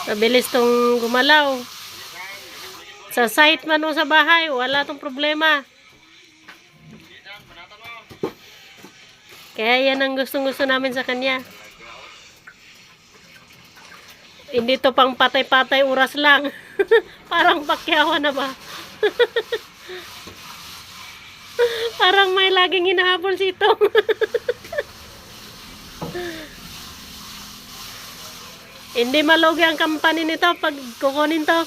Mabilis tong gumalaw. Sa site man o sa bahay, wala tong problema. Kaya yan ang gustong-gusto namin sa kanya. Hindi to pang patay-patay oras lang. Parang pakyawa na ba? Parang may laging hinahabol si Itong. Hindi malugi ang company nito pag kukunin to.